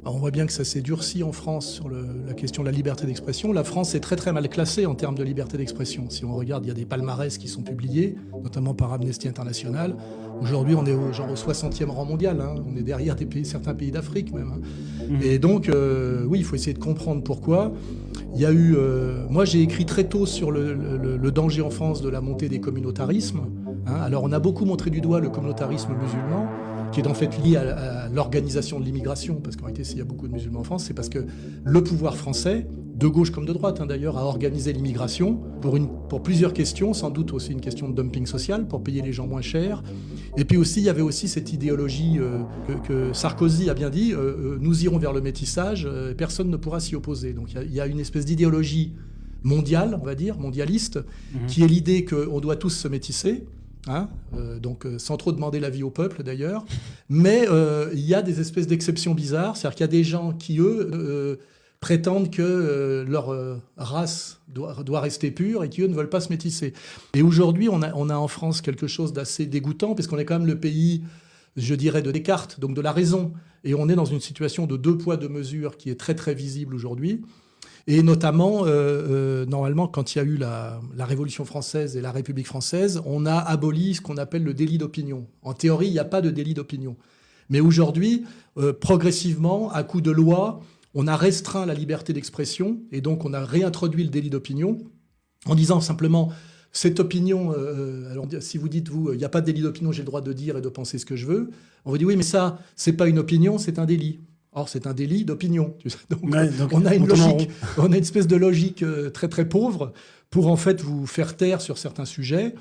Alors on voit bien que ça s'est durci en France sur la question de la liberté d'expression. La France est très très mal classée en termes de liberté d'expression. Si on regarde, il y a des palmarès qui sont publiés, notamment par Amnesty International. Aujourd'hui, on est au 60e rang mondial. Hein. On est derrière certains pays d'Afrique même. Hein. Et donc, oui, il faut essayer de comprendre pourquoi. Il y a eu... moi, j'ai écrit très tôt sur le danger en France de la montée des communautarismes. Hein. Alors, on a beaucoup montré du doigt le communautarisme musulman, qui est en fait lié à l'organisation de l'immigration, parce qu'en réalité, s'il y a beaucoup de musulmans en France, c'est parce que le pouvoir français, de gauche comme de droite hein, d'ailleurs, a organisé l'immigration pour plusieurs questions, sans doute aussi une question de dumping social, pour payer les gens moins cher. Et puis aussi, il y avait aussi cette idéologie que Sarkozy a bien dit, nous irons vers le métissage, personne ne pourra s'y opposer. Donc il y a une espèce d'idéologie mondiale, on va dire, mondialiste, qui est l'idée qu'on doit tous se métisser. Hein, donc sans trop demander l'avis au peuple d'ailleurs, mais il y a des espèces d'exceptions bizarres, c'est-à-dire qu'il y a des gens qui, eux, prétendent que leur race doit rester pure et qui, eux, ne veulent pas se métisser. Et aujourd'hui, on a en France quelque chose d'assez dégoûtant, parce qu'on est quand même le pays, je dirais, de Descartes, donc de la raison, et on est dans une situation de deux poids, deux mesures qui est très très visible aujourd'hui. Et notamment, normalement, quand il y a eu la Révolution française et la République française, on a aboli ce qu'on appelle le délit d'opinion. En théorie, il n'y a pas de délit d'opinion. Mais aujourd'hui, progressivement, à coup de loi, on a restreint la liberté d'expression et donc on a réintroduit le délit d'opinion en disant simplement cette opinion, alors si vous dites, vous, il n'y a pas de délit d'opinion, j'ai le droit de dire et de penser ce que je veux, on vous dit oui, mais ça, c'est pas une opinion, c'est un délit. Or, c'est un délit d'opinion. Donc, on a une logique, on a une espèce de logique très très pauvre pour en fait vous faire taire sur certains sujets.